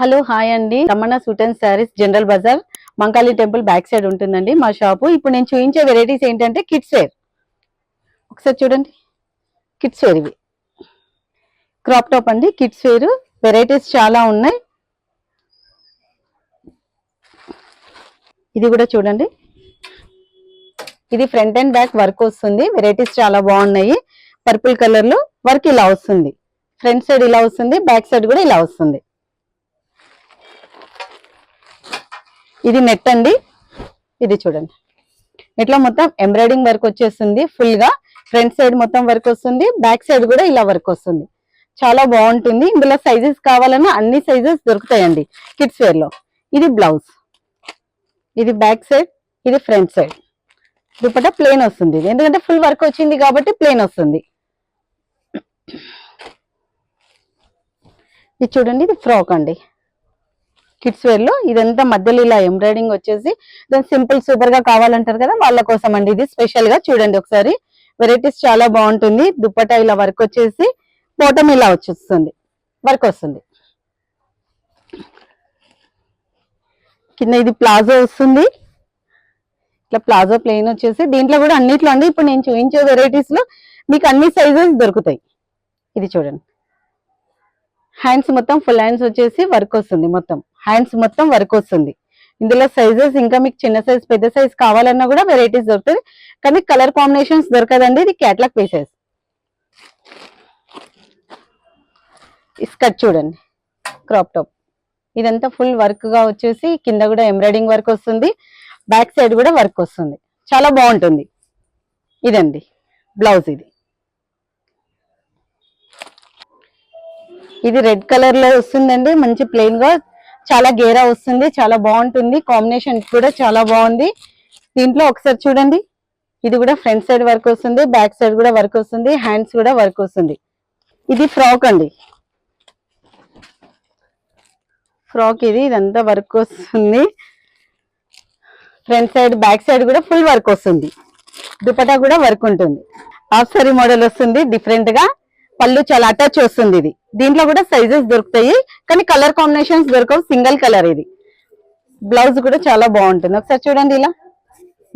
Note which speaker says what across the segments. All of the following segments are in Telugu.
Speaker 1: హలో హాయ్ అండి. Ramana suit and saris general bazaar Mankali temple back side ఉంటుందండి మా షాపు. ఇప్పుడు నేను చూపించే వెరైటీస్ ఏంటంటే కిడ్స్ వేర్. ఒకసారి చూడండి, కిడ్స్ వేర్ ఇవి క్రాప్ టాప్ అండి. కిడ్స్ వేర్ వెరైటీస్ చాలా ఉన్నాయి. ఇది కూడా చూడండి, ఇది ఫ్రంట్ అండ్ బ్యాక్ వర్క్ వస్తుంది. వెరైటీస్ చాలా బాగున్నాయి. పర్పుల్ కలర్ లో వర్క్ ఇలా వస్తుంది. ఫ్రంట్ సైడ్ ఇలా వస్తుంది, బ్యాక్ సైడ్ కూడా ఇలా వస్తుంది. ఇది నెట్ అండి. ఇది చూడండి, ఇట్లా మొత్తం ఎంబ్రాయిడింగ్ వర్క్ వచ్చేస్తుంది. ఫుల్ గా ఫ్రంట్ సైడ్ మొత్తం వర్క్ వస్తుంది, బ్యాక్ సైడ్ కూడా ఇలా వర్క్ వస్తుంది. చాలా బాగుంటుంది. ఇందులో సైజెస్ కావాలన్నా అన్ని సైజెస్ దొరుకుతాయండి కిడ్స్ వేర్ లో. ఇది బ్లౌజ్, ఇది బ్యాక్ సైడ్, ఇది ఫ్రంట్ సైడ్. దుపట్టా ప్లేన్ వస్తుంది, ఎందుకంటే ఫుల్ వర్క్ వచ్చింది కాబట్టి ప్లేన్ వస్తుంది. ఇది చూడండి, ఇది ఫ్రాక్ అండి కిడ్స్ వేర్ లో. ఇదంతా మధ్యలో ఇలా ఎంబ్రాయిడింగ్ వచ్చేసి దాని సింపుల్ సూపర్ గా కావాలంటారు కదా, వాళ్ళ కోసం అండి ఇది స్పెషల్ గా. చూడండి ఒకసారి, వెరైటీస్ చాలా బాగుంటుంది. దుపట్టా ఇలా వర్క్ వచ్చేసి బాటమ్ ఇలా వచ్చేస్తుంది, వర్క్ వస్తుంది. కింద ఇది ప్లాజో వస్తుంది, ఇట్లా ప్లాజో ప్లెయిన్ వచ్చేసి. దీంట్లో కూడా అన్నిట్లో అండి ఇప్పుడు నేను చూపించే వెరైటీస్ లో మీకు అన్ని సైజెస్ దొరుకుతాయి. ఇది చూడండి, హ్యాండ్స్ మొత్తం ఫుల్ హ్యాండ్స్ వచ్చేసి వర్క్ వస్తుంది. మొత్తం హ్యాండ్స్ మొత్తం వర్క్ వస్తుంది. ఇందులో సైజెస్ ఇంకా మీకు చిన్న సైజ్ పెద్ద సైజ్ కావాలన్నా కూడా వెరైటీస్ దొరుకుతుంది. కానీ కలర్ కాంబినేషన్స్ దొరకదండి. ఇది క్యాట్లాగ్ పీసెస్. స్కర్ట్ చూడండి, క్రాప్ టాప్. ఇదంతా ఫుల్ వర్క్ గా వచ్చేసి కింద కూడా ఎంబ్రాయిడింగ్ వర్క్ వస్తుంది, బ్యాక్ సైడ్ కూడా వర్క్ వస్తుంది. చాలా బాగుంటుంది. ఇదండి బ్లౌజ్. ఇది రెడ్ కలర్ లో వస్తుందండి. మంచి ప్లెయిన్ గా చాలా గేరా వస్తుంది, చాలా బాగుంటుంది. కాంబినేషన్ కూడా చాలా బాగుంది. దీంట్లో ఒకసారి చూడండి, ఇది కూడా ఫ్రంట్ సైడ్ వర్క్ వస్తుంది, బ్యాక్ సైడ్ కూడా వర్క్ వస్తుంది, హ్యాండ్స్ కూడా వర్క్ వస్తుంది. ఇది ఫ్రాక్ అండి, ఫ్రాక్. ఇదంతా వర్క్ వస్తుంది. ఫ్రంట్ సైడ్ బ్యాక్ సైడ్ కూడా ఫుల్ వర్క్ వస్తుంది. దుపట్టా కూడా వర్క్ ఉంటుంది. హాఫ్ సారీ మోడల్ వస్తుంది డిఫరెంట్ గా. పళ్ళు చాలా అటాచ్ వస్తుంది. ఇది దీంట్లో కూడా సైజెస్ దొరుకుతాయి, కానీ కలర్ కాంబినేషన్స్ దొరకవు. Single colour. ఇది బ్లౌజ్ కూడా చాలా బాగుంటుంది. ఒకసారి చూడండి, ఇలా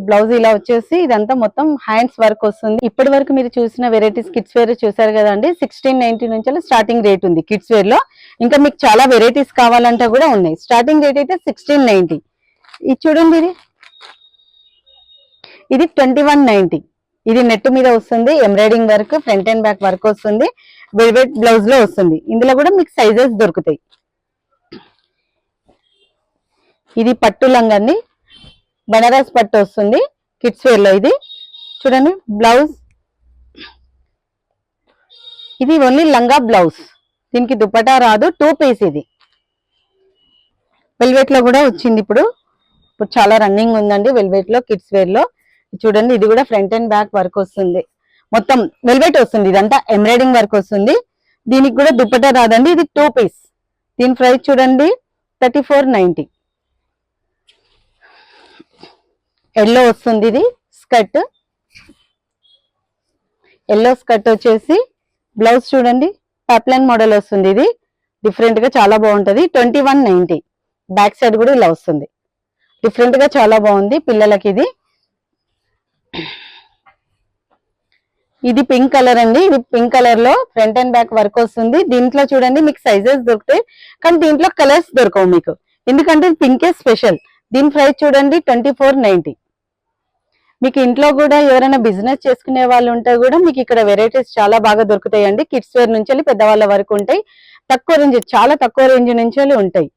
Speaker 1: బ్లౌజ్ ఇలా వచ్చేసి ఇదంతా మొత్తం హ్యాండ్స్ వర్క్ వస్తుంది. ఇప్పటి వరకు మీరు చూసిన వెరైటీస్ కిడ్స్ వేర్ చూసారు కదండి. 1690 నుంచి స్టార్టింగ్ రేట్ ఉంది కిడ్స్ వేర్ లో. ఇంకా మీకు చాలా వెరైటీస్ కావాలంటే కూడా ఉన్నాయి. స్టార్టింగ్ రేట్ అయితే 1690. ఇది చూడండి, ఇది 2190. ఇది నెట్ మీద వస్తుంది, embroidering work, front and back work వస్తుంది, వెల్వెట్ బ్లౌజ్ లో వస్తుంది. ఇందులో కూడా మీకు సైజెస్ దొరుకుతాయి. ఇది పట్టు లంగా అండి, బనారస్ పట్టు వస్తుంది కిడ్స్ వేర్ లో. ఇది చూడండి బ్లౌజ్. ఇది ఓన్లీ లంగా బ్లౌజ్, దీనికి దుపట్టా రాదు. 2 పీస్. ఇది వెల్వెట్ లో కూడా వచ్చింది. ఇప్పుడు చాలా రన్నింగ్ ఉందండి వెల్వెట్ లో కిడ్స్ వేర్ లో. చూడండి, ఇది కూడా ఫ్రంట్ అండ్ బ్యాక్ వర్క్ వస్తుంది, మొత్తం వెల్వెట్ వస్తుంది. ఇదంతా ఎంబ్రాయిడింగ్ వర్క్ వస్తుంది. దీనికి కూడా దుపట్టా రాదండి. ఇది 2 పీస్. దీని ప్రైస్ చూడండి 3490. ఎల్లో వస్తుంది. ఇది స్కర్ట్, ఎల్లో స్కర్ట్ వచ్చేసి బ్లౌజ్ చూడండి పాప్లైన్ మోడల్ వస్తుంది. ఇది డిఫరెంట్ గా చాలా బాగుంటది. 2190. బ్యాక్ సైడ్ కూడా ఇలా వస్తుంది. డిఫరెంట్ గా చాలా బాగుంది పిల్లలకి. ఇది పింక్ కలర్ అండి. ఇది పింక్ కలర్ లో ఫ్రంట్ అండ్ బ్యాక్ వర్క్ వస్తుంది. దీంట్లో చూడండి మీకు సైజెస్ దొరుకుతాయి, కానీ దీంట్లో కలర్స్ దొరకవు మీకు, ఎందుకంటే పింకే స్పెషల్. దీని ప్రైస్ చూడండి 2490. మీకు ఇంట్లో కూడా ఎవరైనా బిజినెస్ చేసుకునే వాళ్ళు ఉంటే కూడా మీకు ఇక్కడ వెరైటీస్ చాలా బాగా దొరుకుతాయండి. కిడ్స్ వేర్ నుంచి పెద్దవాళ్ళ వరకు ఉంటాయి. తక్కువ రేంజ్, చాలా తక్కువ రేంజ్ నుంచి ఉంటాయి.